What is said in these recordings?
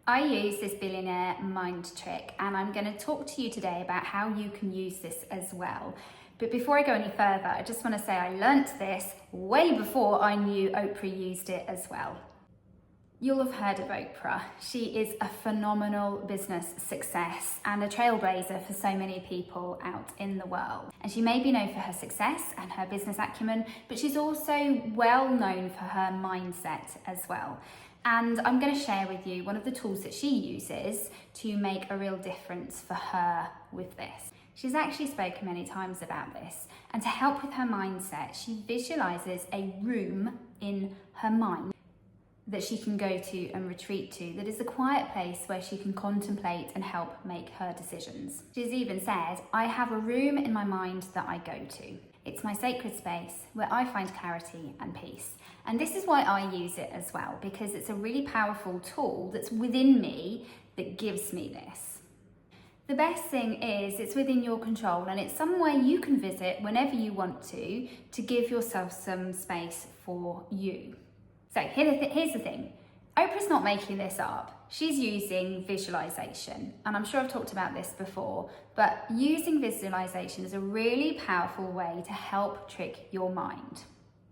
I use this billionaire mind trick, and I'm going to talk to you today about how you can use this as well. But before I go any further, I just want to say I learnt this way before I knew Oprah used it as well. You'll have heard of Oprah. She is a phenomenal business success and a trailblazer for so many people out in the world. And she may be known for her success and her business acumen, but she's also well known for her mindset as well. And I'm going to share with you one of the tools that she uses to make a real difference for her with this. She's actually spoken many times about this, and to help with her mindset, she visualizes a room in her mind that she can go to and retreat to, that is a quiet place where she can contemplate and help make her decisions. She's even said, I have a room in my mind that I go to. It's my sacred space where I find clarity and peace. And this is why I use it as well, because it's a really powerful tool that's within me that gives me this. The best thing is it's within your control, and it's somewhere you can visit whenever you want to give yourself some space for you. So here's the thing, Oprah's not making this up. She's using visualization, and I'm sure I've talked about this before, but using visualization is a really powerful way to help trick your mind.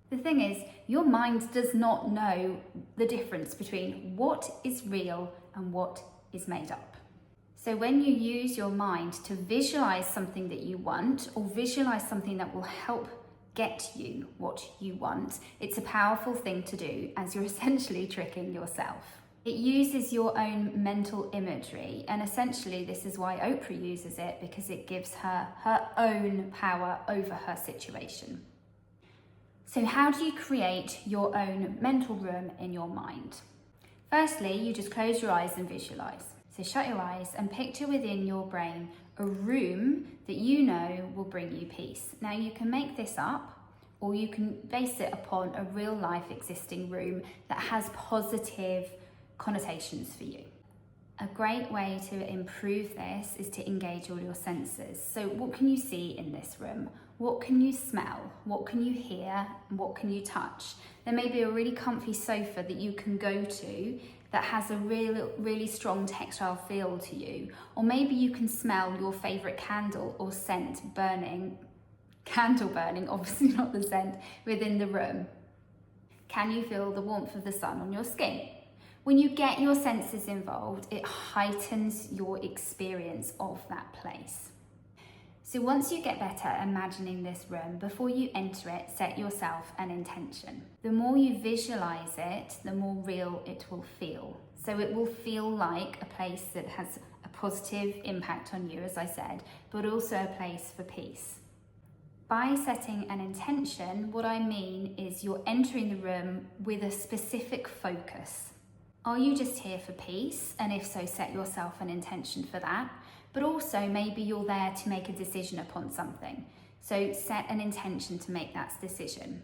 The thing is, your mind does not know the difference between what is real and what is made up. So when you use your mind to visualize something that you want, or visualize something that will help get you what you want, it's a powerful thing to do, as you're essentially tricking yourself. It uses your own mental imagery, and essentially this is why Oprah uses it, because it gives her her own power over her situation. So how do you create your own mental room in your mind? Firstly, you just close your eyes and visualize. So shut your eyes and picture within your brain a room that you know will bring you peace. Now you can make this up, or you can base it upon a real life existing room that has positive connotations for you. A great way to improve this is to engage all your senses. So what can you see in this room? What can you smell? What can you hear? And what can you touch? There may be a really comfy sofa that you can go to that has a really strong textile feel to you. Or maybe you can smell your favorite candle or scent burning, obviously not the scent, within the room. Can you feel the warmth of the sun on your skin? When you get your senses involved, it heightens your experience of that place. So once you get better at imagining this room, before you enter it, set yourself an intention. The more you visualize it, the more real it will feel. So it will feel like a place that has a positive impact on you, as I said, but also a place for peace. By setting an intention, what I mean is you're entering the room with a specific focus. Are you just here for peace? And if so, set yourself an intention for that. But also maybe you're there to make a decision upon something. So set an intention to make that decision.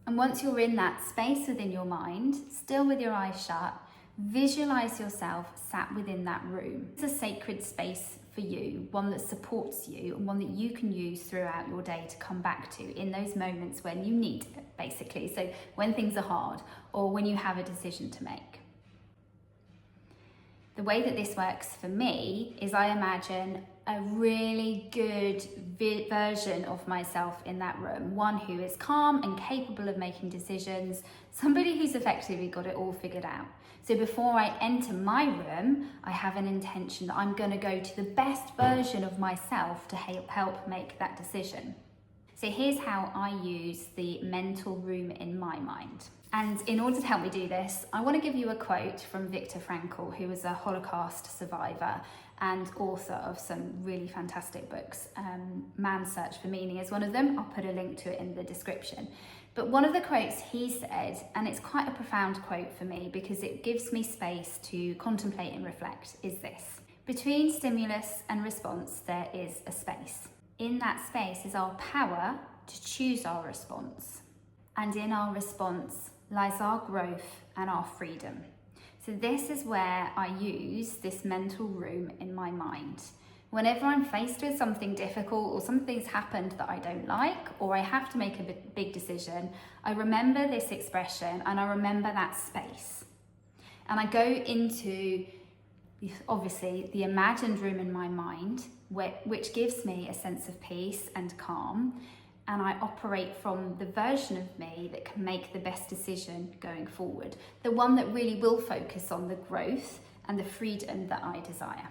And once you're in that space within your mind, still with your eyes shut, visualize yourself sat within that room. It's a sacred space for you, one that supports you and one that you can use throughout your day to come back to in those moments when you need it, basically. So when things are hard or when you have a decision to make. The way that this works for me is I imagine a really good version of myself in that room, one who is calm and capable of making decisions, somebody who's effectively got it all figured out. So before I enter my room, I have an intention that I'm going to go to the best version of myself to help make that decision. So here's how I use the mental room in my mind. And in order to help me do this, I want to give you a quote from Viktor Frankl, who was a Holocaust survivor and author of some really fantastic books. Man's Search for Meaning is one of them. I'll put a link to it in the description. But one of the quotes he said, and it's quite a profound quote for me because it gives me space to contemplate and reflect, is this: between stimulus and response, there is a space. In that space is our power to choose our response. And in our response lies our growth and our freedom. So this is where I use this mental room in my mind. Whenever I'm faced with something difficult or something's happened that I don't like, or I have to make a big decision, I remember this expression and I remember that space. And I go into, obviously, the imagined room in my mind, which gives me a sense of peace and calm. And I operate from the version of me that can make the best decision going forward. The one that really will focus on the growth and the freedom that I desire.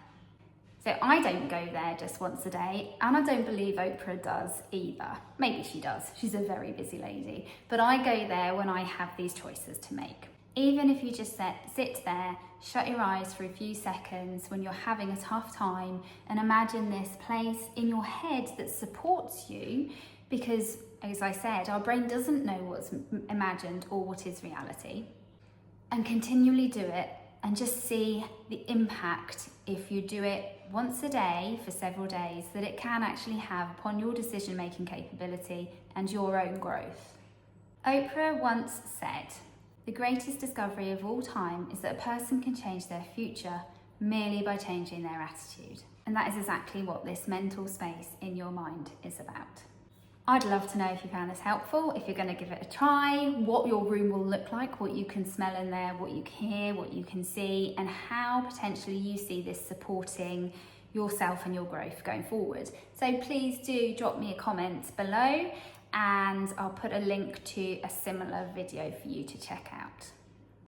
So I don't go there just once a day, and I don't believe Oprah does either. Maybe she does, she's a very busy lady. But I go there when I have these choices to make. Even if you just sit there, shut your eyes for a few seconds when you're having a tough time, and imagine this place in your head that supports you, because as I said, our brain doesn't know what's imagined or what is reality. And continually do it, and just see the impact, if you do it once a day for several days, that it can actually have upon your decision-making capability and your own growth. Oprah once said, "The greatest discovery of all time is that a person can change their future merely by changing their attitude." And that is exactly what this mental space in your mind is about. I'd love to know if you found this helpful, if you're going to give it a try, what your room will look like, what you can smell in there, what you can hear, what you can see, and how potentially you see this supporting yourself and your growth going forward. So please do drop me a comment below, and I'll put a link to a similar video for you to check out.